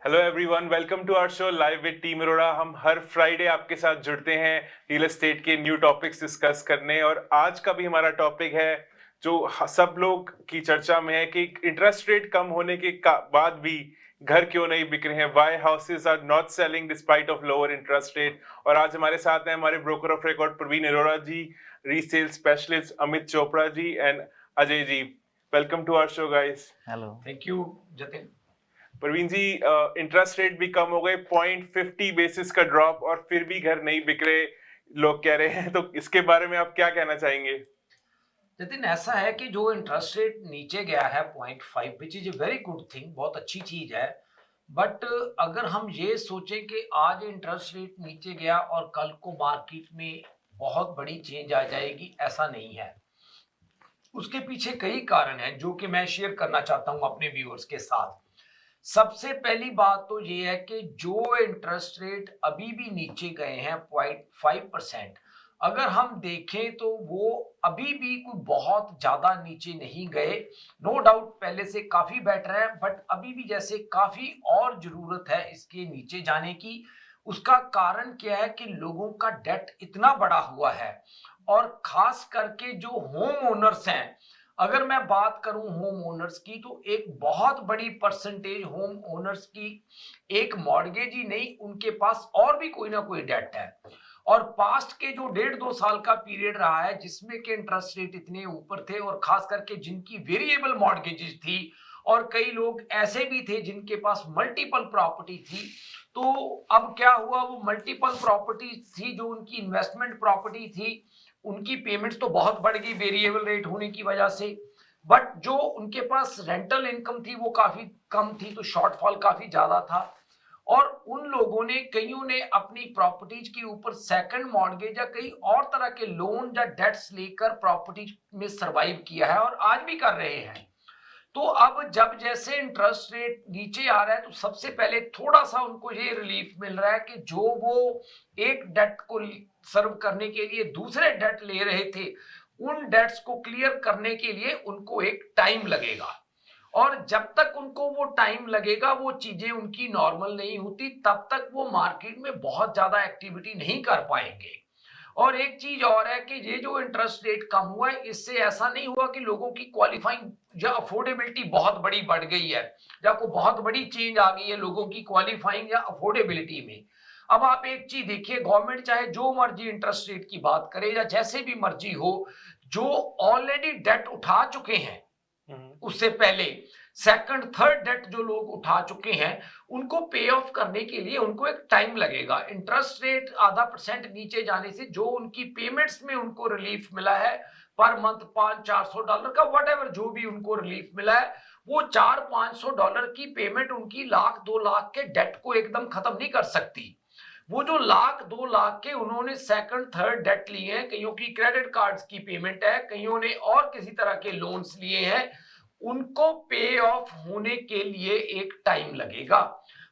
Hello everyone, welcome to our show live with team Arora. हम हर Friday आपके साथ जुड़ते हैं रियल एस्टेट के न्यू टॉपिक्स डिस्कस करने। और आज का भी हमारा टॉपिक है जो सब लोग की चर्चा में है कि इंटरेस्ट रेट कम होने के बाद भी घर क्यों नहीं बिक रहे हैं, why houses are not selling despite of lower interest rate. और आज हमारे साथ हैं हमारे broker of record Praveen Arora ji, resale specialist Amit Chopra ji and Ajay ji. Welcome to our show guys. Hello, thank you Jatin. Praveen ji, interest rate भी कम हो गए, 0.50 बेसिस का ड्रॉप, और फिर भी घर नहीं बिक रहे लोग कह रहे हैं, तो इसके बारे में आप क्या कहना चाहेंगे? जतिन, ऐसा है कि जो इंटरेस्ट रेट नीचे गया है 0.5, which is a very good thing, बहुत अच्छी चीज है। बट अगर हम ये सोचें कि आज इंटरेस्ट रेट नीचे गया और कल को मार्केट में बहुत बड़ी चेंज आ जाएगी, ऐसा नहीं है। उसके पीछे कई कारण हैं जो कि मैं शेयर करना चाहता हूं अपने व्यूअर्स के साथ। सबसे पहली बात तो ये है कि जो इंटरेस्ट रेट अभी भी नीचे गए हैं 0.5%, अगर हम देखें तो वो अभी भी कोई बहुत ज्यादा नीचे नहीं गए। नो डाउट पहले से काफी बेटर है, बट अभी भी जैसे काफी और जरूरत है इसके नीचे जाने की। उसका कारण क्या है कि लोगों का डेट इतना बड़ा हुआ है, और खास करके जो होम ओनर्स हैं, अगर मैं बात करूं होम ओनर्स की, तो एक बहुत बड़ी परसेंटेज होम ओनर्स की एक मॉर्गेज ही नहीं, उनके पास और भी कोई ना कोई डेट है। और पास्ट के जो 1.5-2 साल का पीरियड रहा है जिसमें के इंटरेस्ट रेट इतने ऊपर थे, और खास करके जिनकी वेरिएबल मॉर्गेजेस थी, और कई लोग ऐसे भी थे जिनके पास मल्टीपल प्रॉपर्टी थी। तो अब क्या हुआ, वो मल्टीपल प्रॉपर्टी थी जो उनकी इन्वेस्टमेंट प्रॉपर्टी थी, उनकी पेमेंट्स तो बहुत बढ़ गई वेरिएबल रेट होने की वजह से। बट जो उनके पास रेंटल इनकम थी वो काफी कम थी, तो शॉर्टफॉल काफी ज्यादा था। और उन लोगों ने, कईयों ने अपनी प्रॉपर्टीज के ऊपर सेकंड मॉर्गेज या कई और तरह के लोन या डेट्स लेकर प्रॉपर्टी में सरवाइव किया है, और आज भी कर रहे हैं। तो अब जब जैसे इंटरेस्ट रेट नीचे आ रहा है, तो सबसे पहले थोड़ा सा उनको ये रिलीफ मिल रहा है कि जो वो एक डेट को सर्व करने के लिए दूसरे डेट ले रहे थे, उन डेट्स को क्लियर करने के लिए उनको एक टाइम लगेगा। और जब तक उनको वो टाइम लगेगा, वो चीजें उनकी नॉर्मल नहीं होती, तब तक वो मार्केट में बहुत ज्यादा एक्टिविटी नहीं कर पाएंगे। और एक चीज और है कि ये जो इंटरेस्ट रेट कम हुआ है, इससे ऐसा नहीं हुआ कि लोगों की क्वालिफाइंग या अफोर्डेबिलिटी बहुत बड़ी बढ़ गई है, या कोई बहुत बड़ी चेंज आ गई है लोगों की क्वालिफाइंग या अफोर्डेबिलिटी में। अब आप एक चीज देखिए, गवर्नमेंट चाहे जो मर्जी इंटरेस्ट रेट की बात करे या जैसे भी मर्जी हो, जो ऑलरेडी डेट उठा चुके हैं उससे पहले, सेकंड थर्ड डेट जो लोग उठा चुके हैं, उनको पे ऑफ करने के लिए उनको एक टाइम लगेगा। इंटरेस्ट रेट ½ % नीचे जाने से जो उनकी पेमेंट्स में उनको रिलीफ मिला है पर मंथ $500-400 का, वट जो भी उनको रिलीफ मिला है, वो $400-500 की पेमेंट उनकी 1,00,000-2,00,000 के डेट को एकदम खत्म नहीं कर सकती। वो जो 1,00,000-2,00,000 के उन्होंने सेकंड थर्ड डेट लिए हैं, कईयों की क्रेडिट कार्ड्स की पेमेंट है, कईयों ने और किसी तरह के लोन्स लिए हैं, उनको पे ऑफ होने के लिए एक टाइम लगेगा।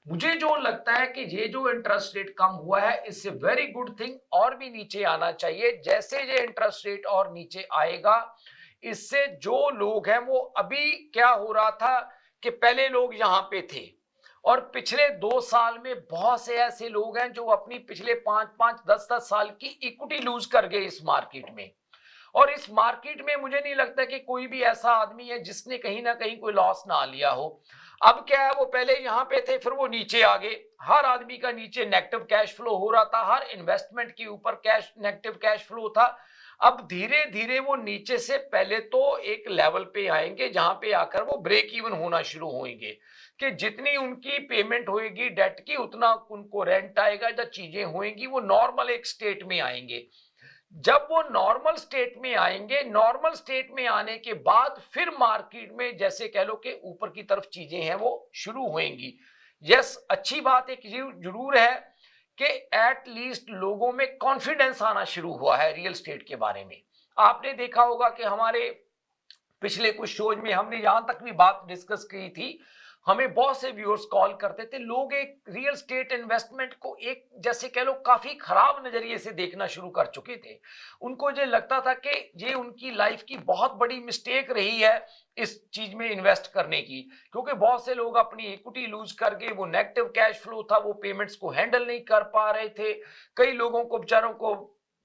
मुझे जो लगता है कि ये जो इंटरेस्ट रेट कम हुआ है, इससे वेरी गुड थिंग, और भी नीचे आना चाहिए। जैसे ये इंटरेस्ट रेट और नीचे आएगा, इससे जो लोग हैं, वो अभी क्या हो रहा था कि पहले लोग यहां पे थे, और पिछले 2 साल में बहुत से ऐसे लोग हैं जो अपनी पिछले 5-5 10-10 साल की इक्विटी लूज कर गए इस मार्केट में। और इस मार्केट में मुझे नहीं लगता कि कोई भी ऐसा आदमी है जिसने कहीं ना कहीं कोई लॉस ना लिया हो। अब क्या है, वो पहले यहां पे थे, फिर वो नीचे आ गए, हर आदमी का नीचे नेगेटिव कैश फ्लो हो रहा था, हर इन्वेस्टमेंट के ऊपर कैश नेगेटिव कैश फ्लो था। अब धीरे धीरे वो नीचे से पहले तो एक लेवल पे आएंगे जहां पे आकर वो ब्रेक इवन होना शुरू होंगे, कि जितनी उनकी पेमेंट होगी डेट की, उतना उनको रेंट आएगा, जब चीजें होंगी वो नॉर्मल एक स्टेट में आएंगे। जब वो नॉर्मल स्टेट में आएंगे, नॉर्मल स्टेट में आने के बाद फिर मार्केट में जैसे कह लो कि ऊपर की तरफ चीजें हैं वो शुरू होंगी। यस, अच्छी बात एक जरूर है कि एट लीस्ट लोगों में कॉन्फिडेंस आना शुरू हुआ है रियल स्टेट के बारे में। आपने देखा होगा कि हमारे पिछले कुछ शोज में हमने यहां तक भी बात डिस्कस की थी, हमें बहुत से व्यूअर्स कॉल करते थे, लोग एक रियल स्टेट इन्वेस्टमेंट को एक जैसे कह लो काफी खराब नजरिए से देखना शुरू कर चुके थे। उनको ये लगता था कि ये उनकी लाइफ की बहुत बड़ी मिस्टेक रही है इस चीज में इन्वेस्ट करने की, क्योंकि बहुत से लोग अपनी इक्विटी लूज करके वो नेगेटिव कैश फ्लो था, वो पेमेंट्स को हैंडल नहीं कर पा रहे थे। कई लोगों को बेचारों को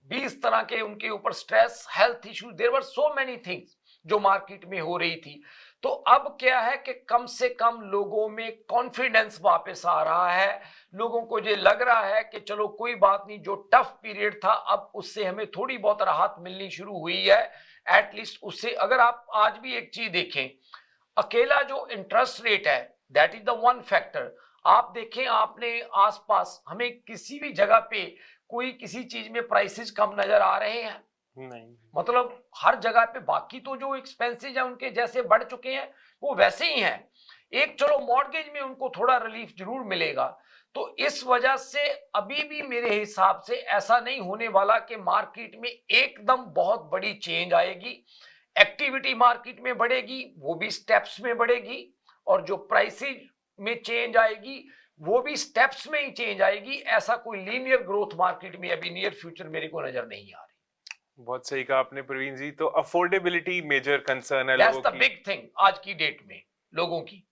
20 तरह के उनके ऊपर stress, health issue, there were so many things जो मार्केट में हो रही थी। तो अब क्या है कि कम से कम लोगों में कॉन्फिडेंस वापस आ रहा है। लोगों को ये लग रहा है कि चलो कोई बात नहीं, जो टफ पीरियड था अब उससे हमें थोड़ी बहुत राहत मिलनी शुरू हुई है। एटलीस्ट उससे अगर आप आज भी एक चीज देखें, अकेला जो इंटरेस्ट रेट है that is the one factor. आप देखें, आपने आसपास हमें किसी भी जगह पे कोई किसी चीज में प्राइसेस कम नजर आ रहे हैं? नहीं। मतलब हर जगह पे बाकी तो जो एक्सपेंसेस है उनके जैसे बढ़ चुके हैं वो वैसे ही हैं। एक चलो मॉर्गेज में उनको थोड़ा रिलीफ जरूर मिलेगा। तो इस वजह से अभी भी मेरे हिसाब से ऐसा नहीं होने वाला कि मार्केट में एकदम बहुत बड़ी चेंज आएगी। एक्टिविटी मार्केट में बढ़ेगी, वो भी स्टेप्स में बढ़ेगी, और जो प्राइसेज में चेंज आएगी वो भी स्टेप्स में ही चेंज आएगी। ऐसा कोई लीनियर ग्रोथ मार्केट में अभी नियर फ्यूचर मेरे को नजर नहीं आ रही। बहुत सही कहा आपने प्रवीण जी। तो अफोर्डेबिलिटी मेजर कंसर्न है दैट्स लोगों द की। बिग थिंग आज की डेट में लोगों की।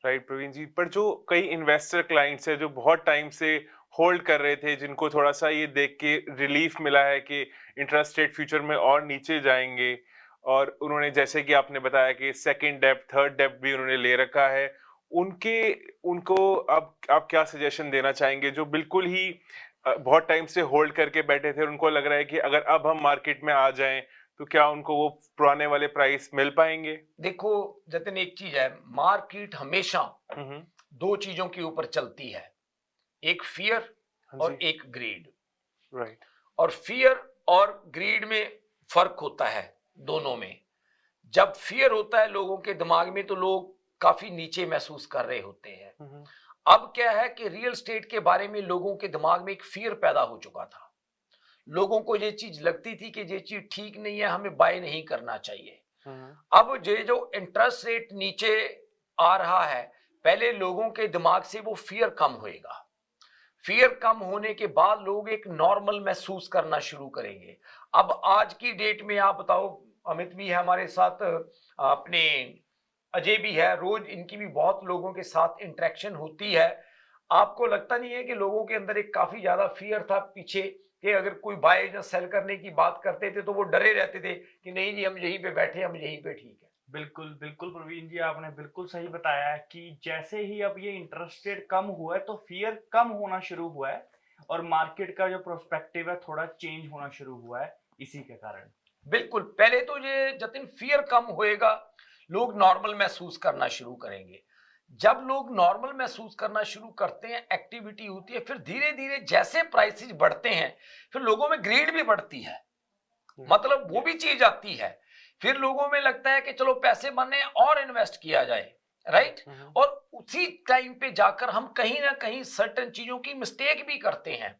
राइट प्रवीण जी, पर जो कई इन्वेस्टर क्लाइंट्स है जो बहुत टाइम से होल्ड कर रहे थे, जिनको थोड़ा सा ये देख के रिलीफ मिला है कि इंटरेस्ट रेट फ्यूचर में और नीचे जाएंगे, और उन्होंने जैसे कि आपने बताया कि सेकंड डेब्ट थर्ड डेब्ट भी उन्होंने ले रखा है, उनके उनको अब आप क्या सजेशन देना चाहेंगे जो बिल्कुल ही बहुत टाइम से होल्ड करके बैठे थे और उनको लग रहा है कि अगर अब हम मार्केट में आ जाएं तो क्या उनको वो पुराने वाले प्राइस मिल पाएंगे? देखो जतिन, एक चीज है, मार्केट हमेशा हम्म। दो चीजों के ऊपर चलती है, एक फियर हाँ और जी। एक ग्रीड। राइट। और फियर और ग्रीड में फर्क होता है दोनों में। जब फियर होता है लोगों के दिमाग में तो लोग काफी नीचे महसूस कर रहे होते हैं। अब क्या है कि रियल स्टेट के बारे में लोगों के दिमाग में एक फियर पैदा हो चुका था। लोगों को ये चीज लगती थी कि ये चीज ठीक नहीं है, हमें बाय नहीं करना चाहिए। अब ये जो इंटरेस्ट रेट नीचे आ रहा है, पहले लोगों के दिमाग से वो फियर कम होएगा। फियर कम होने के बाद लोग एक नॉर्मल महसूस करना शुरू करेंगे। अब आज की डेट में आप बताओ, अमित भी है हमारे साथ, अपने अजय भी है, रोज इनकी भी बहुत लोगों के साथ इंटरेक्शन होती है। आपको लगता नहीं है कि लोगों के अंदर एक काफी ज्यादा फियर था पीछे, कि अगर कोई बाय या सेल करने की बात करते थे तो वो डरे रहते थे कि नहीं जी हम यहीं पे बैठे, हम यहीं पे ठीक है। बिल्कुल बिल्कुल प्रवीण जी, आपने बिल्कुल सही बताया है कि जैसे ही अब ये इंटरेस्ट रेट कम हुआ है तो फियर कम होना शुरू हुआ है और मार्केट का जो प्रोस्पेक्टिव है थोड़ा चेंज होना शुरू हुआ है इसी के कारण। बिल्कुल, पहले तो ये जतिन फियर कम होएगा, लोग नॉर्मल महसूस करना शुरू करेंगे। जब लोग नॉर्मल महसूस करना शुरू करते हैं, एक्टिविटी होती है, फिर धीरे धीरे जैसे प्राइसेस बढ़ते हैं फिर लोगों में ग्रीड भी बढ़ती है, मतलब वो भी चीज आती है। फिर लोगों में लगता है कि चलो पैसे बने और इन्वेस्ट किया जाए, राइट। और उसी टाइम पे जाकर हम कहीं ना कहीं सर्टेन चीजों की मिस्टेक भी करते हैं।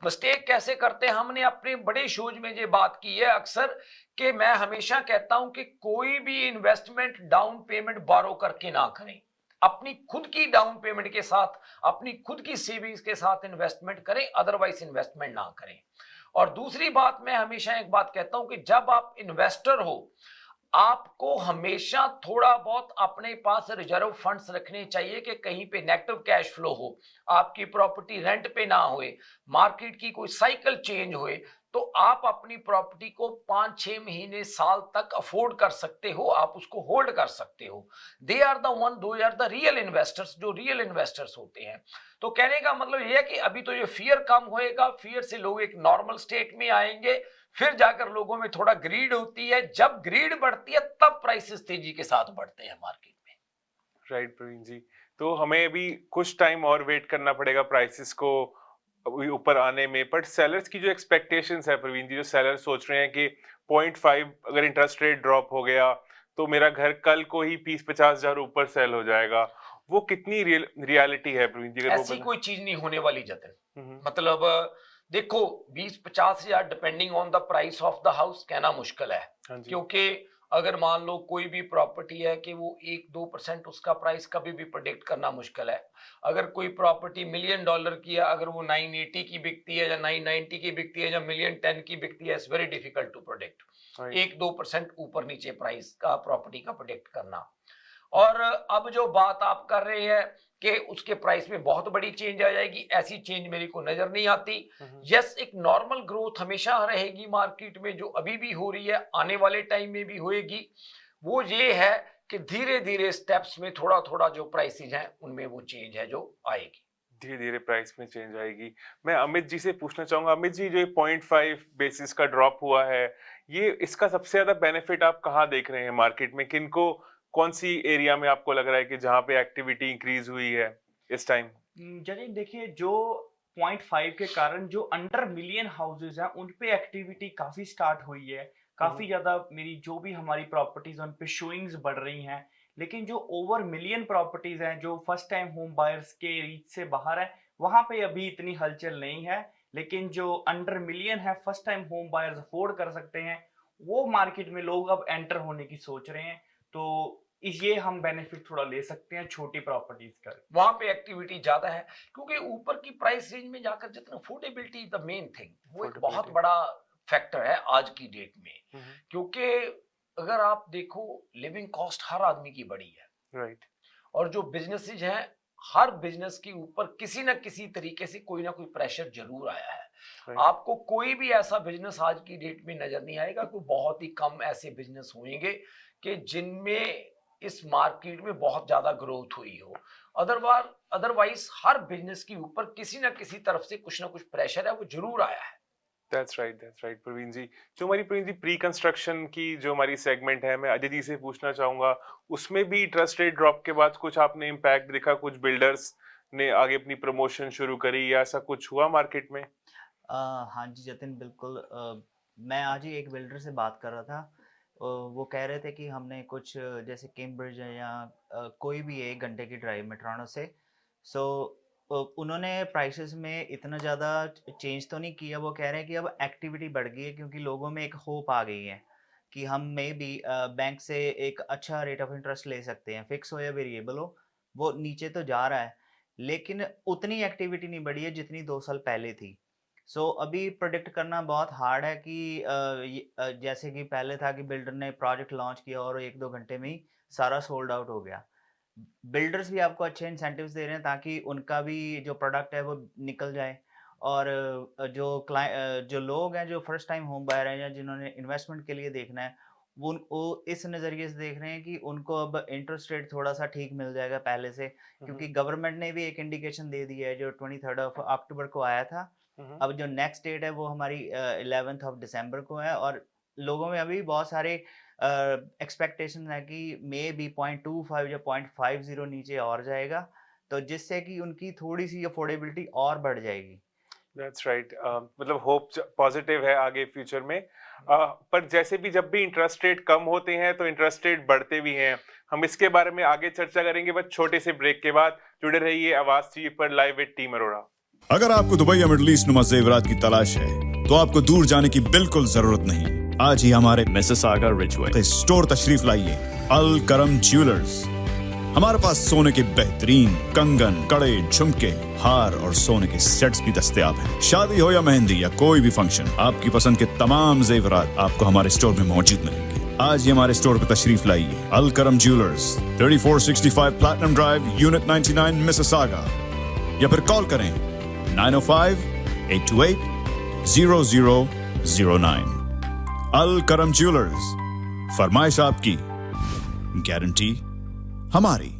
मिस्टेक कैसे करते हैं, हमने अपने बड़े शोज में ये बात की है अक्सर, कि मैं हमेशा कहता हूं कि कोई भी इन्वेस्टमेंट डाउन पेमेंट बारो करके ना करें। अपनी खुद की डाउन पेमेंट के साथ, अपनी खुद की सेविंग्स के साथ इन्वेस्टमेंट करें, अदरवाइज इन्वेस्टमेंट ना करें। और दूसरी बात, मैं हमेशा एक बात कहता हूं कि जब आप इन्वेस्टर हो, आपको हमेशा थोड़ा बहुत अपने पास रिजर्व फंड्स रखने चाहिए कि कहीं पे नेगेटिव कैश फ्लो हो, आपकी प्रॉपर्टी रेंट पे ना होए, मार्केट की कोई साइकिल चेंज होए, तो आप अपनी प्रॉपर्टी को 5-6 महीने साल तक अफोर्ड कर सकते हो, आप उसको होल्ड कर सकते हो। They are the real investors, जो रियल इन्वेस्टर्स होते हैं। तो कहने का मतलब यह है कि अभी तो ये फियर कम होएगा, फियर से लोग एक नॉर्मल स्टेट में आएंगे, फिर जाकर लोगों में थोड़ा ग्रीड होती है। जब ग्रीड बढ़ती है तब प्राइसेस तेजी के साथ बढ़ते हैं मार्केट में। राइट प्रवीण जी, तो हमें अभी कुछ टाइम और वेट करना पड़ेगा प्राइसेस को ऊपर आने में, बट सेलर्स की जो एक्सपेक्टेशंस है प्रवीण जी, जो सेलर्स सोच रहे हैं कि 0.5 अगर इंटरेस्ट रेट ड्रॉप हो गया तो मेरा घर कल को ही 30-50 हजार ऊपर सेल हो जाएगा, वो कितनी रियलिटी है प्रवीण जी? ऐसी कोई चीज नहीं होने वाली जतिन। मतलब देखो 20-50 हजार depending on the price of the house कहना मुश्किल है, हाँ जी। क्योंकि अगर मान लो कोई भी प्रॉपर्टी है कि वो 1-2% उसका प्राइस कभी भी प्रेडिक्ट करना मुश्किल है। अगर कोई प्रॉपर्टी $1 मिलियन की है, अगर वो 980 की बिकती है या 990 की बिकती है या $110 मिलियन की बिकती है, it's very difficult to predict. 1-2% ऊपर नीचे प्राइस का प्रॉपर्टी का प्रेडिक्ट करना। और अब जो बात आप कर रहे हैं कि उसके प्राइस में बहुत बड़ी चेंज आ जाएगी, ऐसी चेंज मेरे को नजर नहीं आती। यस, एक नॉर्मल ग्रोथ हमेशा रहेगी मार्केट में, जो अभी भी हो रही है, आने वाले टाइम में भी होएगी। वो ये है कि धीरे धीरे स्टेप्स में थोड़ा थोड़ा जो प्राइसेज हैं उनमें वो चेंज है जो आएगी। धीरे धीरे प्राइस में चेंज आएगी। मैं अमित जी से पूछना चाहूंगा, अमित जी, जो 0.5 बेसिस का ड्रॉप हुआ है, ये इसका सबसे ज्यादा बेनिफिट आप कहाँ देख रहे हैं मार्केट में? किनको, कौन सी एरिया में आपको लग रहा है कि जहां पे एक्टिविटी इंक्रीज हुई है इस टाइम? जतिन देखिए, जो 0.5 के कारण जो अंडर मिलियन हाउसेज हैं उन पे एक्टिविटी काफी स्टार्ट हुई है। काफी ज्यादा मेरी जो भी हमारी प्रॉपर्टीज उन पे शोइंग्स बढ़ रही हैं। लेकिन जो ओवर मिलियन प्रॉपर्टीज हैं, जो फर्स्ट टाइम होम बायर्स के रीच से बाहर है, वहां पे अभी इतनी हलचल नहीं है। लेकिन जो अंडर मिलियन है, first time home buyers afford कर सकते हैं, वो मार्केट में लोग अब एंटर होने की सोच रहे हैं। तो ये हम बेनिफिट थोड़ा ले सकते हैं छोटी प्रॉपर्टीज का। वहां पे एक्टिविटी ज्यादा है क्योंकि ऊपर की प्राइस रेंज में जाकर जितना affordability is the main thing, वो एक बहुत बड़ा फैक्टर है आज की डेट में। क्योंकि अगर आप देखो, लिविंग कॉस्ट हर आदमी की बड़ी है, राइट। और जो बिजनेसेस हैं, हर बिजनेस के ऊपर किसी ना किसी तरीके से कोई ना कोई प्रेशर जरूर आया है। आपको कोई भी ऐसा बिजनेस आज की डेट में नजर नहीं आएगा, कोई बहुत ही कम ऐसे बिजनेस होंगे कि जिनमें इस मार्केट में बहुत ज्यादा ग्रोथ हुई हो। अदरवाइज हर बिजनेस के ऊपर किसी ना किसी तरफ से कुछ ना कुछ प्रेशर है, वो जरूर आया है। That's right प्रवीण जी। जो हमारी प्रवीण जी प्री कंस्ट्रक्शन की जो हमारी सेगमेंट है, मैं अजय जी से पूछना चाहूंगा, उसमें भी इंटरेस्ट रेट ड्रॉप के बाद कुछ आपने इम्पैक्ट देखा? कुछ बिल्डर्स ने आगे अपनी प्रमोशन शुरू करी या ऐसा कुछ हुआ मार्केट में? हाँ जी जतिन, बिल्कुल। मैं आज ही एक बिल्डर से बात कर रहा था। वो कह रहे थे कि हमने कुछ जैसे कैम्ब्रिज या कोई भी 1 घंटे की ड्राइव में टोरंटो से, सो उन्होंने प्राइसेस में इतना ज़्यादा चेंज तो नहीं किया। वो कह रहे हैं कि अब एक्टिविटी बढ़ गई है क्योंकि लोगों में एक होप आ गई है कि हम मे बी बैंक से एक अच्छा रेट ऑफ इंटरेस्ट ले सकते हैं, फिक्स हो या वेरिएबल हो, वो नीचे तो जा रहा है लेकिन उतनी एक्टिविटी नहीं बढ़ी है जितनी 2 साल पहले थी। सो अभी प्रोडिक्ट करना बहुत हार्ड है कि जैसे कि पहले था कि बिल्डर ने प्रोजेक्ट लॉन्च किया और 1-2 घंटे में ही सारा सोल्ड आउट हो गया। बिल्डर्स भी आपको अच्छे इंसेंटिव्स दे रहे हैं ताकि उनका भी जो प्रोडक्ट है वो निकल जाए, और जो लोग हैं जो फर्स्ट टाइम होम बायर हैं या जिन्होंने इन्वेस्टमेंट के लिए देखना है, वो इस नज़रिए से देख रहे हैं कि उनको अब इंटरेस्ट रेट थोड़ा सा ठीक मिल जाएगा पहले से, क्योंकि गवर्नमेंट ने भी एक इंडिकेशन दे दी है जो 23 अक्टूबर को आया था। अब जो नेक्स्ट डेट है वो हमारी 11 दिसंबर को है, और लोगों में अभी बहुत सारे एक्सपेक्टेशन है कि मे बी 0.25 या 0.50 नीचे और जाएगा, तो जिससे कि उनकी थोड़ी सी अफोर्डेबिलिटी और बढ़ जाएगी। That's right. मतलब होप पॉजिटिव है आगे फ्यूचर में। पर जैसे भी जब भी इंटरेस्ट रेट कम होते हैं तो इंटरेस्ट रेट बढ़ते भी हैं। हम इसके बारे में आगे चर्चा करेंगे, बस छोटे से ब्रेक के बाद। जुड़े रहिए आवाज टीवी पर लाइव विद टीम अरोड़ा। अगर आपको दुबई या मिडिल ईस्ट नुमा ज़ेवरात की तलाश है तो आपको दूर जाने की बिल्कुल जरूरत नहीं। आज ही हमारे मिसिसागा रिजवे स्टोर तशरीफ लाइए, अल करम ज्वेलर्स। हमारे पास सोने के बेहतरीन कंगन, कड़े, झुमके, हार और सोने के सेट्स भी दस्तयाब हैं। शादी हो या मेहंदी या कोई भी फंक्शन, आपकी पसंद के तमाम ज़ेवरात आपको हमारे स्टोर में मौजूद मिलेंगे। आज ही हमारे स्टोर पर तशरीफ लाइए, अल करम jewellers, 3465 platinum drive, unit 99, Mississauga, या फिर कॉल करें 905-828-0009। अल करम ज्वेलर्स, फरमाइश आपकी, गारंटी हमारी।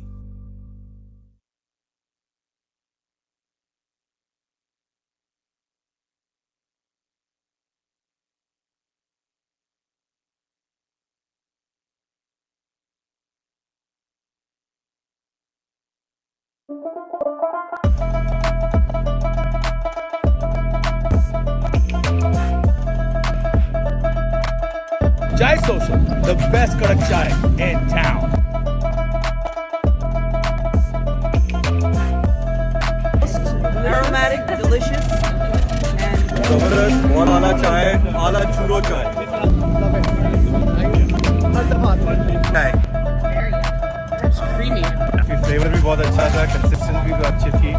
Chai Social, the best kadak chai in town. Aromatic, delicious, and जबरदस्त बहुत आला चाय, आला चूरो चाय। creamy. फ्लेवर भी बहुत अच्छा था, कंसिस्टेंसी भी अच्छी थी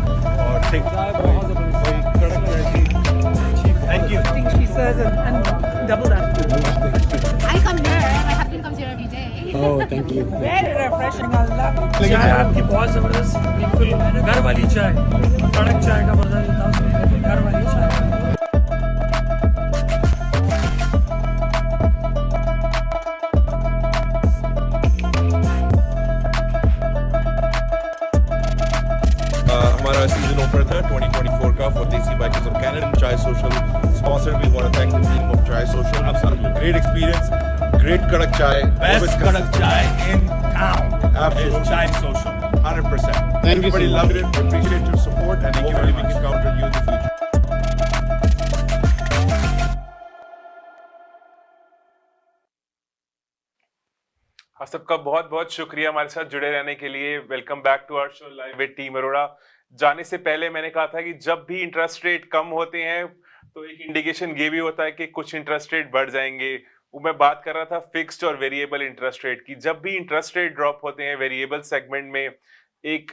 और थिक कोई कड़क नहीं थी। Thank you. I think she says and double that. I come here. My husband comes here every day. Very refreshing. I love it. चाय आपकी बहुत जबरदस्त, बिल्कुल घर वाली चाय, कड़क चाय का मजा लेता हूँ, घर वाली चाय। हमारा सीजन ओपनर था 2024 का for Desi bikers of Canada Chai social sponsor we want to thank the team of Chai social absolutely great experience great kadak chai Best कड़क चाय in town. Absolutely. Is Chai Social. 100%. Everybody loved it. Appreciate your support and hopefully we can count on you in the future. आप सबका बहुत बहुत शुक्रिया हमारे साथ जुड़े रहने के लिए। Welcome back to our show live with team Arora. जाने से पहले मैंने कहा था कि जब भी इंटरेस्ट रेट कम होते हैं तो एक इंडिकेशन ये भी होता है कि कुछ इंटरेस्ट रेट बढ़ जाएंगे। वो मैं बात कर रहा था फिक्स्ड और वेरिएबल इंटरेस्ट रेट की। जब भी इंटरेस्ट रेट ड्रॉप होते हैं वेरिएबल सेगमेंट में एक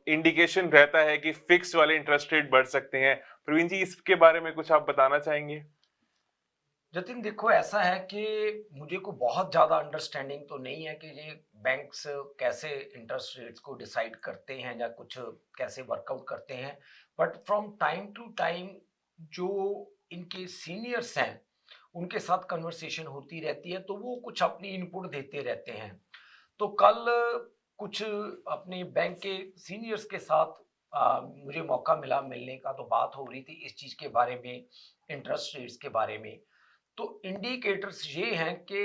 इंडिकेशन रहता है कि फिक्स वाले इंटरेस्ट रेट बढ़ सकते हैं। प्रवीण जी, इसके बारे में कुछ आप बताना चाहेंगे? जतिन देखो, ऐसा है कि मुझे को बहुत ज़्यादा अंडरस्टैंडिंग तो नहीं है कि ये बैंक्स कैसे इंटरेस्ट रेट्स को डिसाइड करते हैं या कुछ कैसे वर्कआउट करते हैं, but from time to time जो इनके सीनियर्स हैं उनके साथ कन्वर्सेशन होती रहती है, तो वो कुछ अपनी इनपुट देते रहते हैं। तो कल कुछ अपने बैंक के सीनियर्स के साथ मुझे मौका मिला मिलने का, तो बात हो रही थी इस चीज़ के बारे में, इंटरेस्ट रेट्स के बारे में। तो इंडिकेटर्स ये हैं कि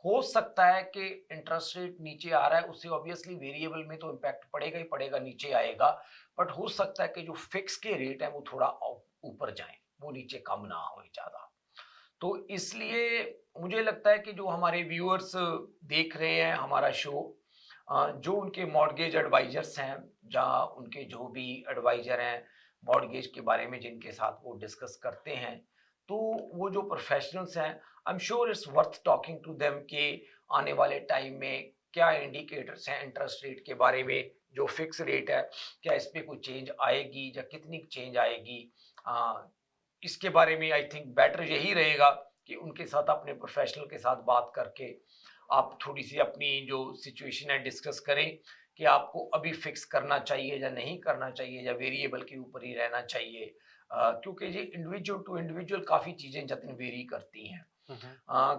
हो सकता है कि इंटरेस्ट रेट नीचे आ रहा है, उससे ऑब्वियसली वेरिएबल में तो इम्पैक्ट पड़ेगा ही पड़ेगा, नीचे आएगा, बट हो सकता है कि जो फिक्स के रेट हैं वो थोड़ा ऊपर जाएं, वो नीचे कम ना हो ज़्यादा। तो इसलिए मुझे लगता है कि जो हमारे व्यूअर्स देख रहे हैं हमारा शो, जो उनके मॉर्गेज एडवाइजर्स हैं, जहाँ उनके जो भी एडवाइजर हैं मॉर्गेज के बारे में जिनके साथ वो डिस्कस करते हैं, तो वो जो प्रोफेशनल्स हैं, I am sure it's worth talking to them कि आने वाले टाइम में क्या इंडिकेटर्स हैं इंटरेस्ट रेट के बारे में, जो फिक्स रेट है क्या इस पर कोई चेंज आएगी या कितनी चेंज आएगी। इसके बारे में आई थिंक बेटर यही रहेगा कि उनके साथ अपने प्रोफेशनल के साथ बात करके आप थोड़ी सी अपनी जो सिचुएशन है डिस्कस करें कि आपको अभी फिक्स करना चाहिए या नहीं करना चाहिए, या वेरिएबल के ऊपर ही रहना चाहिए, क्योंकि ये इंडिविजुअल टू इंडिविजुअल काफ़ी चीज़ें जतिन वेरी करती हैं।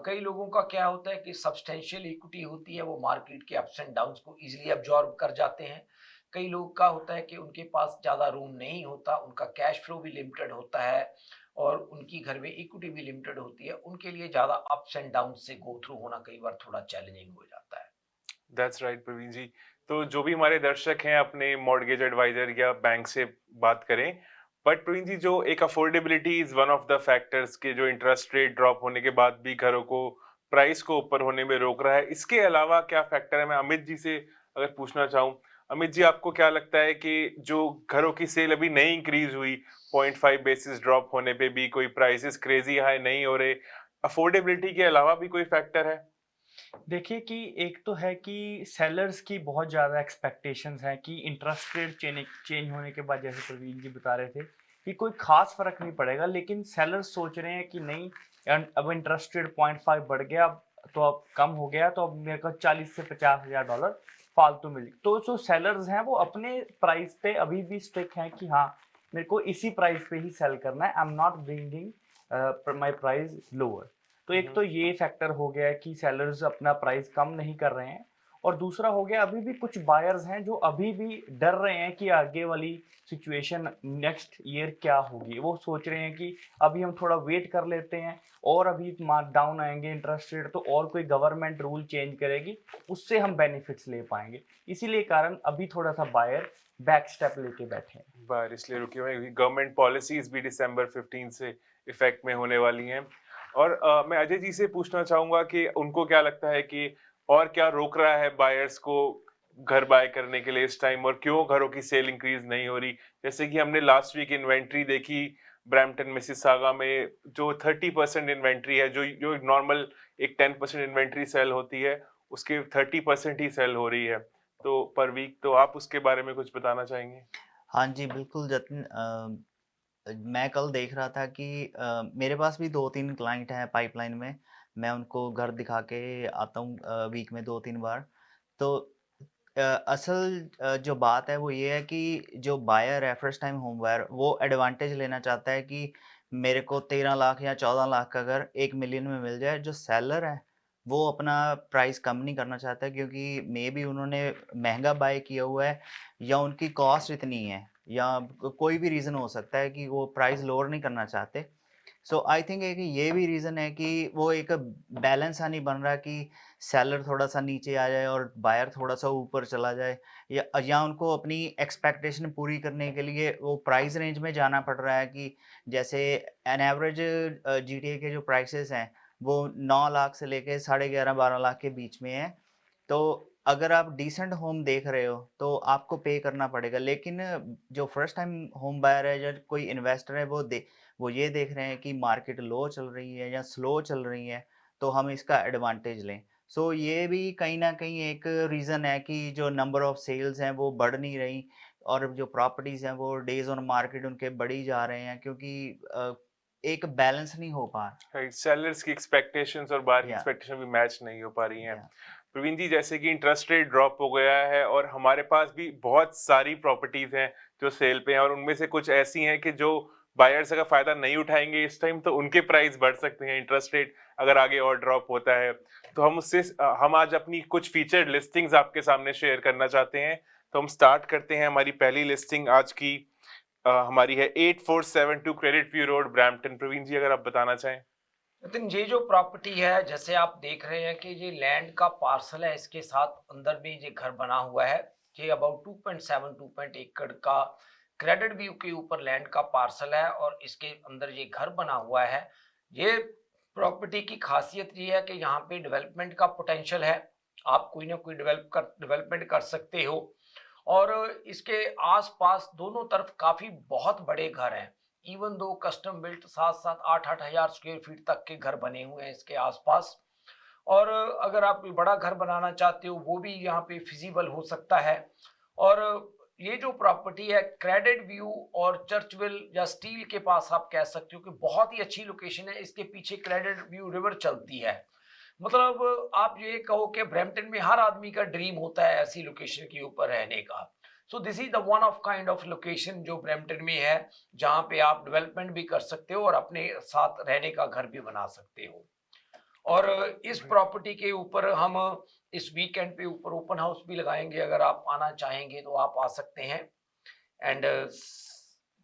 कई लोगों का क्या होता है कि सब्सटेंशियल इक्विटी होती है, वो मार्केट के अप्स एंड डाउन्स को इजीली अब्जॉर्ब कर जाते हैं। कई लोग का होता है कि उनके पास ज़्यादा रूम नहीं होता, उनका कैश फ्लो भी लिमिटेड होता है और उनकी घर में इक्विटी भी लिमिटेड होती है, उनके लिए ज़्यादा अप्स एंड डाउन से गो थ्रू होना कई बार थोड़ा चैलेंजिंग हो जाता है। दैट्स राइट प्रवीण जी। तो जो भी हमारे दर्शक हैं अपने मॉर्गेज एडवाइजर या बैंक से बात करें, बट प्रवीण जी जो एक affordability is one of the factors के जो इंटरेस्ट रेट ड्रॉप होने के बाद भी घरों को प्राइस को ऊपर होने में रोक रहा है, इसके अलावा क्या फैक्टर है? मैं अमित जी से अगर पूछना चाहूँ, अमित जी आपको क्या लगता है कि जो घरों की सेल अभी नहीं इंक्रीज हुई, 0.5 बेसिस ड्रॉप होने पे भी कोई प्राइसेस क्रेजी हाई नहीं हो रहे, अफोर्डेबिलिटी के अलावा भी कोई फैक्टर है? देखिए कि एक तो है कि सेलर्स की बहुत ज़्यादा एक्सपेक्टेशंस हैं कि इंटरेस्ट रेट चेंज होने के बाद, जैसे प्रवीण जी बता रहे थे कि कोई खास फर्क नहीं पड़ेगा, लेकिन सेलर्स सोच रहे हैं कि नहीं, अब इंटरेस्ट रेट 0.5 बढ़ गया, तो अब कम हो गया, तो अब मेरे को 40 से 50 हज़ार डॉलर फालतू मिली। तो जो सेलर्स हैं वो अपने प्राइस पे अभी भी स्टिक हैं कि हाँ मेरे को इसी प्राइस पे ही सेल करना है, I am not bringing my price lower. तो एक तो ये फैक्टर हो गया है कि सेलर्स अपना प्राइस कम नहीं कर रहे हैं, और दूसरा हो गया अभी भी कुछ बायर्स हैं जो अभी भी डर रहे हैं कि आगे वाली सिचुएशन नेक्स्ट ईयर क्या होगी। वो सोच रहे हैं कि अभी हम थोड़ा वेट कर लेते हैं, और अभी डाउन आएंगे इंटरेस्ट रेट तो और कोई गवर्नमेंट रूल चेंज करेगी, उससे हम बेनिफिट्स ले पाएंगे। इसीलिए कारण अभी थोड़ा सा बायर बैक स्टेप लेके बैठे हैं। बायर इसलिए रुके हुए हैं गवर्नमेंट पॉलिसीज भी दिसंबर 15 से इफेक्ट में होने वाली हैं। और मैं अजय जी से पूछना चाहूंगा कि उनको क्या लगता है कि और क्या रोक रहा है बायर्स को घर बाय करने के लिए इस टाइम, और क्यों घरों की सेल इंक्रीज नहीं हो रही? जैसे कि हमने लास्ट वीक इन्वेंट्री देखी ब्रैम्पटन मिसिसागा में, जो 30% इन्वेंट्री है, जो नॉर्मल एक 10% इन्वेंट्री सेल होती है, उसके 30% ही सेल हो रही है तो पर वीक। तो आप उसके बारे में कुछ बताना चाहेंगे? हाँ जी, बिल्कुल जतिन, मैं कल देख रहा था कि मेरे पास भी 2-3 क्लाइंट हैं पाइपलाइन में। मैं उनको घर दिखा के आता हूँ वीक में 2-3 बार। तो असल जो बात है वो ये है कि जो बायर है फर्स्ट टाइम होम बायर, वो एडवांटेज लेना चाहता है कि मेरे को 13 लाख या 14 लाख का घर 1 मिलियन में मिल जाए। जो सेलर है वो अपना प्राइस कम नहीं करना चाहता, क्योंकि मे बी उन्होंने महंगा बाय किया हुआ है या उनकी कॉस्ट इतनी है या कोई भी रीज़न हो सकता है कि वो प्राइस लोअर नहीं करना चाहते। सो आई थिंक है कि ये भी रीज़न है कि वो एक बैलेंस सा नहीं बन रहा कि सेलर थोड़ा-सा नीचे आ जाए और बायर थोड़ा-सा ऊपर चला जाए, या उनको अपनी एक्सपेक्टेशन पूरी करने के लिए वो प्राइस रेंज में जाना पड़ रहा है कि जैसे एन एवरेज जीटीए के जो प्राइसेस हैं वो 9 लाख से लेके 11.5-12 लाख के बीच में है। तो अगर आप डिसेंट होम देख रहे हो तो आपको पे करना पड़ेगा। लेकिन जो फर्स्ट टाइम होम बायर है या कोई इन्वेस्टर है वो ये देख रहे हैं कि मार्केट लो चल रही है या स्लो चल रही है, तो हम इसका एडवांटेज लें। सो ये भी कहीं न कहीं एक रीज़न है कि जो नंबर ऑफ सेल्स हैं वो बढ़ नहीं रही और जो प्रॉपर्टीज़ हैं वो डेज़ ऑन मार्केट उनके बढ़ी जा रहे हैं, क्योंकि एक बैलेंस नहीं हो पा रहा। सेलर्स की एक्सपेक्टेशंस और बायर की या एक्सपेक्टेशन भी मैच नहीं हो पा रही हैं। या प्रवीण जी, जैसे कि इंटरेस्ट रेट ड्रॉप हो गया है और हमारे पास भी बहुत सारी प्रॉपर्टीज हैं जो सेल पे हैं और उनमें से कुछ ऐसी हैं कि जो बायर्स अगर फायदा नहीं उठाएंगे इस टाइम तो उनके प्राइस बढ़ सकते हैं इंटरेस्ट रेट अगर आगे और ड्रॉप होता है। तो हम आज अपनी कुछ फीचर्ड लिस्टिंग्स आपके सामने शेयर करना चाहते हैं। तो हम स्टार्ट करते हैं। हमारी पहली लिस्टिंग आज की हमारी है 8472 credit view road, Brampton. Praveen ji, अगर आप बताना चाहें। लेकिन ये जो प्रॉपर्टी है, जैसे आप देख रहे हैं कि ये लैंड का पार्सल है, इसके साथ अंदर भी ये घर बना हुआ है। ये अबाउट 2.8 एकड़ का क्रेडिट व्यू के ऊपर लैंड का पार्सल है और इसके अंदर ये घर बना हुआ है। ये प्रॉपर्टी की खासियत ये है कि यहाँ पे डेवलपमेंट का पोटेंशियल है। आप कोई ना कोई डेवलपमेंट कर सकते हो और इसके आसपास दोनों तरफ काफी बहुत बड़े घर हैं। इवन दो कस्टम बिल्ट 7-7, 8-8 हजार स्क्वायर फीट तक के घर बने हुए हैं इसके आसपास। और अगर आप कोई बड़ा घर बनाना चाहते हो वो भी यहाँ पे फिजिबल हो सकता है। और ये जो प्रॉपर्टी है क्रेडिट व्यू और चर्चविल या स्टील के पास, आप कह सकते हो कि बहुत ही अच्छी लोकेशन है। इसके पीछे क्रेडिट व्यू रिवर चलती है। मतलब आप ये कहो कि ब्रैम्पटन में हर आदमी का ड्रीम होता है ऐसी लोकेशन के ऊपर रहने का। So this is the one of kind of location जो ब्रैम्पटन में है, जहां पे आप डेवलपमेंट भी कर सकते हो और अपने साथ रहने का घर भी बना सकते हो। और इस प्रॉपर्टी के ऊपर हम इस वीकेंड पे ऊपर ओपन हाउस भी लगाएंगे। अगर आप आना चाहेंगे तो आप आ सकते हैं। एंड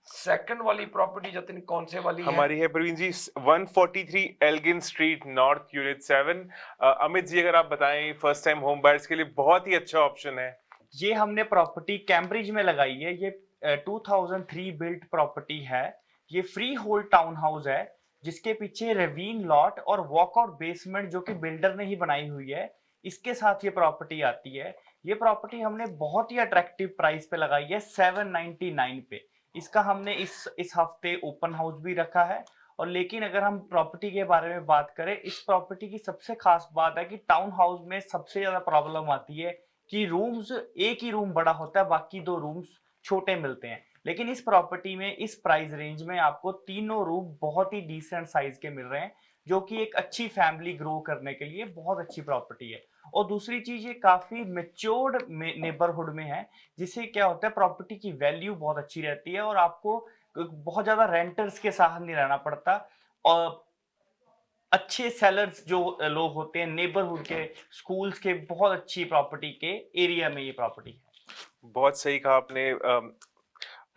सेकंड वाली प्रॉपर्टी जतिन कौन से वाली हमारी है Praveen ji 143 Elgin street north, unit 7। Amit ji, अगर आप बताएं, फर्स्ट टाइम होम बायर्स के लिए बहुत ही अच्छा ऑप्शन है। ये हमने प्रॉपर्टी कैम्ब्रिज में लगाई है। ये 2003 बिल्ट प्रॉपर्टी है। ये फ्री होल्ड टाउन हाउस है जिसके पीछे रेवीन लॉट और वॉकआउट बेसमेंट जो कि बिल्डर ने ही बनाई हुई है, इसके साथ ये प्रॉपर्टी आती है। ये प्रॉपर्टी हमने बहुत ही अट्रैक्टिव प्राइस पे लगाई है, 799 पे। इसका हमने इस हफ्ते ओपन हाउस भी रखा है। और लेकिन अगर हम प्रॉपर्टी के बारे में बात करें, इस प्रॉपर्टी की सबसे खास बात है कि टाउन हाउस में सबसे ज्यादा प्रॉब्लम आती है कि रूम्स, एक ही रूम बड़ा होता है, बाकी दो रूम्स छोटे मिलते हैं। लेकिन इस प्रॉपर्टी में इस प्राइस रेंज में आपको तीनों रूम बहुत ही डिसेंट साइज के मिल रहे हैं, जो कि एक अच्छी फैमिली ग्रो करने के लिए बहुत अच्छी प्रॉपर्टी है। और दूसरी चीज, ये काफी मेच्योर्ड नेबरहुड में है, जिससे क्या होता है प्रॉपर्टी की वैल्यू बहुत अच्छी रहती है और आपको बहुत ज्यादा रेंटर्स के साथ नहीं रहना पड़ता। और अच्छे सेलर्स जो लोग होते हैं नेबरहुड के, स्कूल्स के, बहुत अच्छी प्रॉपर्टी के एरिया में ये प्रॉपर्टी है। बहुत सही कहा आपने।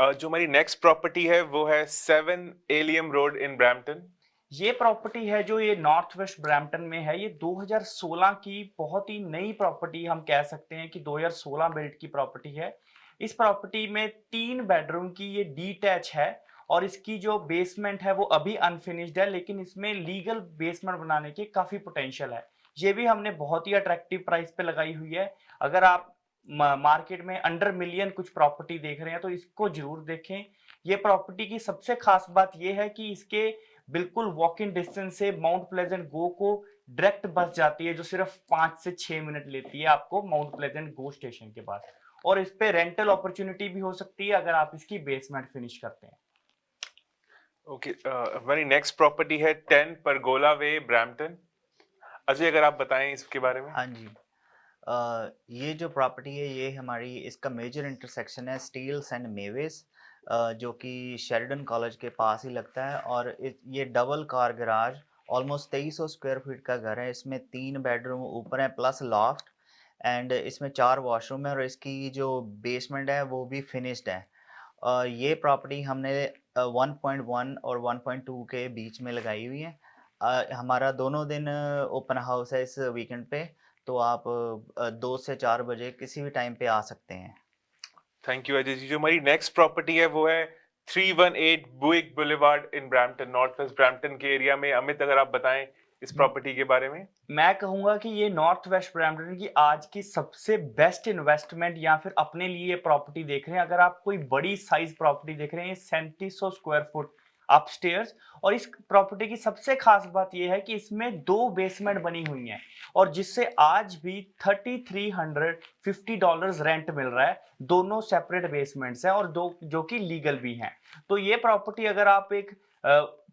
जो हमारी नेक्स्ट प्रॉपर्टी है वो है 7 एलियम रोड इन ब्रैम्पटन। ये प्रॉपर्टी है जो ये नॉर्थ वेस्ट ब्रैम्पटन में है। ये 2016 की बहुत ही नई प्रॉपर्टी, हम कह सकते हैं कि 2016 बिल्ड की प्रॉपर्टी है। इस प्रॉपर्टी में 3 बेडरूम की ये डीटैच है और इसकी जो बेसमेंट है वो अभी अनफिनिश्ड है, लेकिन इसमें लीगल बेसमेंट बनाने की काफी पोटेंशियल है। ये भी हमने बहुत ही अट्रैक्टिव प्राइस पे लगाई हुई है। अगर आप मार्केट में अंडर मिलियन कुछ प्रॉपर्टी देख रहे हैं तो इसको जरूर देखें। ये प्रॉपर्टी की सबसे खास बात ये है कि इसके बिल्कुल वॉक इन डिस्टेंस से माउंट प्लेजेंट गो को डायरेक्ट बस जाती है जो सिर्फ 5 से 6 मिनट लेती है आपको माउंट प्लेजेंट गो स्टेशन के पास। और इस पे रेंटल अपॉर्चुनिटी भी हो सकती है अगर आप इसकी बेसमेंट फिनिश करते हैं। ओके, हमारी नेक्स्ट प्रॉपर्टी है 10 परगोला वे ब्रैम्पटन। अजय, अगर आप बताएं इसके बारे में। हाँ जी, ये जो प्रॉपर्टी है ये हमारी इसका मेजर इंटरसेक्शन है स्टील्स एंड मेवेस, जो कि शेरिडन कॉलेज के पास ही लगता है। और ये double car garage almost 2300 square feet का घर है। इसमें 3 बेडरूम ऊपर है प्लस लॉफ्ट, एंड इसमें 4 वॉशरूम है, और इसकी जो बेसमेंट है वो भी फिनिश्ड है। ये प्रॉपर्टी हमने 1.1 और 1.2 के बीच में लगाई हुई है। हमारा दोनों दिन ओपन हाउस है इस वीकेंड पे, तो आप 2 से 4 बजे किसी भी टाइम पे आ सकते हैं। Thank you Ajay ji. जो हमारी नेक्स्ट प्रॉपर्टी है वो है 318 Buick boulevard in Brampton, north west Brampton के एरिया में। अमित, अगर आप बताएं इस प्रॉपर्टी के बारे में। मैं कहूंगा कि ये नॉर्थ वेस्ट ब्रैम्पटन की आज की सबसे बेस्ट इन्वेस्टमेंट या फिर अपने लिए प्रॉपर्टी देख रहे हैं, अगर आप कोई बड़ी साइज प्रॉपर्टी देख रहे हैं, 3700 स्क्वायर फुट अपस्टेयर्स। और इस प्रॉपर्टी की सबसे खास बात यह है कि इसमें 2 बेसमेंट बनी हुई हैं और जिससे आज भी $3,350 रेंट मिल रहा है। दोनों सेपरेट बेसमेंट्स हैं और 2 जो कि लीगल भी हैं। तो ये प्रॉपर्टी अगर आप एक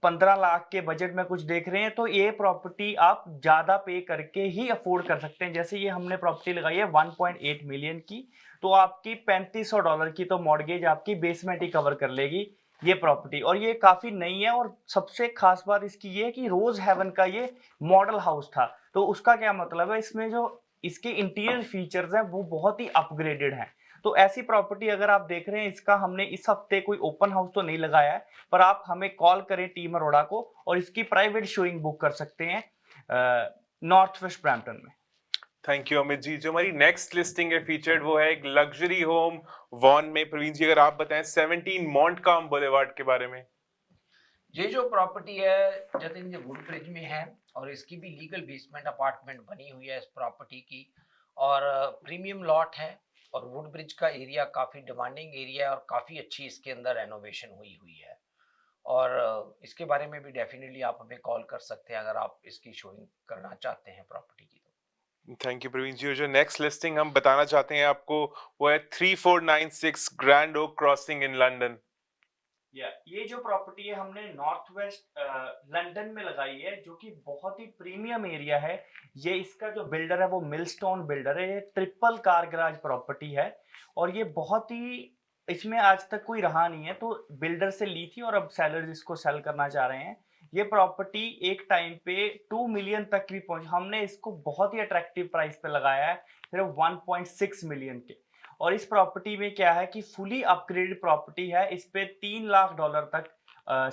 15 लाख के बजट में कुछ देख रहे हैं तो ये प्रॉपर्टी आप ज्यादा पे करके ही अफोर्ड कर सकते हैं। जैसे ये हमने प्रॉपर्टी लगाई है 1.8 मिलियन की, तो आपकी $3500 की तो मॉर्गेज आपकी बेसमेंट ही कवर कर लेगी ये प्रॉपर्टी। और ये काफी नई है और सबसे खास बात इसकी ये है कि रोज हेवन का ये मॉडल हाउस था। तो उसका क्या मतलब है, इसमें जो इसके इंटीरियर फीचर्स हैं वो बहुत ही अपग्रेडेड हैं। तो ऐसी प्रॉपर्टी अगर आप देख रहे हैं, इसका हमने इस हफ्ते कोई ओपन हाउस तो नहीं लगाया है, पर आप हमें कॉल करें टीम अरोड़ा को और इसकी प्राइवेट शोइंग बुक कर सकते हैं नॉर्थ वेस्ट ब्रैम्पटन में। Thank you Amit ji. जो हमारी नेक्स्ट लिस्टिंग है फीचर्ड वो है एक लग्जरी होम वॉन में। प्रवीण जी, अगर आप बताएं 17 मॉन्टकाम बुलेवार्ड के बारे में। ये जो प्रॉपर्टी है जतिन, ये वुड ब्रिज में है और इसकी भी लीगल बेसमेंट अपार्टमेंट बनी हुई है इस प्रॉपर्टी की, और प्रीमियम लॉट है। और वुड ब्रिज का एरिया काफ़ी डिमांडिंग एरिया है और काफ़ी अच्छी इसके अंदर रेनोवेशन हुई है। और इसके बारे में भी डेफिनेटली आप हमें कॉल कर सकते हैं अगर आप इसकी शोइंग करना चाहते हैं प्रॉपर्टी की। थैंक यू प्रवीण जी। जो नेक्स्ट लिस्टिंग हम बताना चाहते हैं आपको वो है 3496 Grand Oak Crossing in London. ये जो प्रॉपर्टी है हमने नॉर्थ वेस्ट लंदन में लगाई है, जो कि बहुत ही प्रीमियम एरिया है। ये इसका जो बिल्डर है वो मिलस्टोन बिल्डर है। ये ट्रिपल कार गराज प्रॉपर्टी है और ये बहुत ही, इसमें आज तक कोई रहा नहीं है, तो बिल्डर से ली थी और अब सेलर्स इसको सेल करना चाह रहे हैं। ये प्रॉपर्टी एक टाइम पे 2 मिलियन तक भी पहुंच, हमने इसको बहुत ही अट्रैक्टिव प्राइस पे लगाया है, सिर्फ 1.6 मिलियन के। और इस प्रॉपर्टी में क्या है कि फुली अपग्रेडेड प्रॉपर्टी है, इस पे $3 लाख तक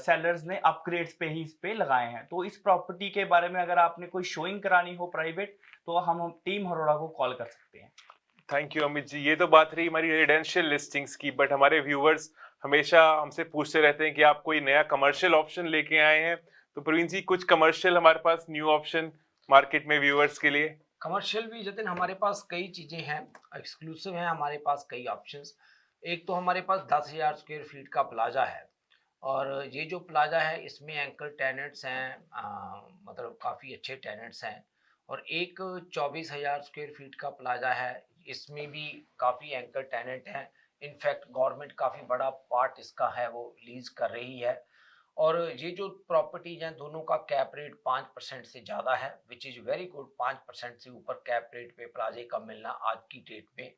सेलर्स ने अपग्रेड्स पे ही इस पे लगाए हैं। तो इस प्रॉपर्टी के बारे में अगर आपने कोई शोइंग करानी हो प्राइवेट, तो हम टीम अरोड़ा को कॉल कर सकते हैं। Thank you Amit ji. ये तो बात रही हमारी रेजिडेंशियल लिस्टिंग्स की, बट हमारे व्यूअर्स हमेशा हमसे पूछते रहते हैं कि आप कोई नया कमर्शियल ऑप्शन लेके आए हैं। तो प्रवीण जी, कुछ कमर्शियल हमारे पास न्यू ऑप्शन मार्केट में व्यूअर्स के लिए। कमर्शियल भी जतिन हमारे पास कई चीज़ें हैं, एक्सक्लूसिव हैं हमारे पास कई ऑप्शंस। एक तो हमारे पास 10,000 स्क्वायर फीट का प्लाजा है और ये जो प्लाजा है इसमें एंकर टेनेंट्स हैं, मतलब काफ़ी अच्छे टेनेंट्स हैं। और एक 24,000 स्क्वायर फीट का प्लाजा है, इसमें भी काफ़ी एंकर टेनेंट हैं। इनफैक्ट गवर्नमेंट काफ़ी बड़ा पार्ट इसका है वो लीज कर रही है। और ये जो प्रॉपर्टीज हैं दोनों का कैप रेट 5% से ज़्यादा है, विच इज़ वेरी गुड। 5% से ऊपर कैप रेट पे प्लाजे का मिलना आज की डेट में।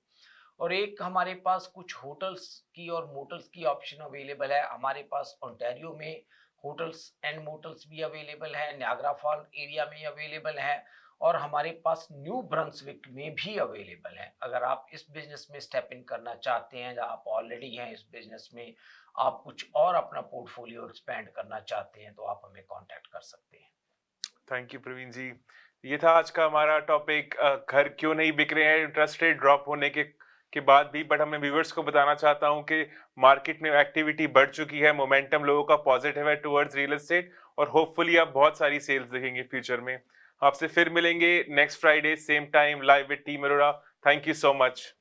और एक हमारे पास कुछ होटल्स की और मोटल्स की ऑप्शन अवेलेबल है। हमारे पास ओंटारियो में होटल्स एंड मोटल्स भी अवेलेबल है, नियाग्रा फॉल एरिया में अवेलेबल है और हमारे पास न्यू ब्रंसविक में भी अवेलेबल है। अगर आप इस बिजनेस में स्टेप इन करना चाहते हैं या आप ऑलरेडी हैं इस बिजनेस में, आप कुछ और अपना पोर्टफोलियो एक्सपेंड करना चाहते हैं, तो आप हमें कांटेक्ट कर सकते हैं। थैंक यू प्रवीण जी। ये था आज का हमारा टॉपिक, घर क्यों नहीं बिक रहे हैं इंटरेस्ट रेट ड्रॉप होने के बाद भी। बट हमें व्यूअर्स को बताना चाहता हूं कि मार्केट में एक्टिविटी बढ़ चुकी है, मोमेंटम लोगों का पॉजिटिव है टुवर्ड्स रियल एस्टेट और होपफुली आप बहुत सारी सेल्स देखेंगे फ्यूचर में। आपसे फिर मिलेंगे next Friday same time live with team Arora. Thank you so much.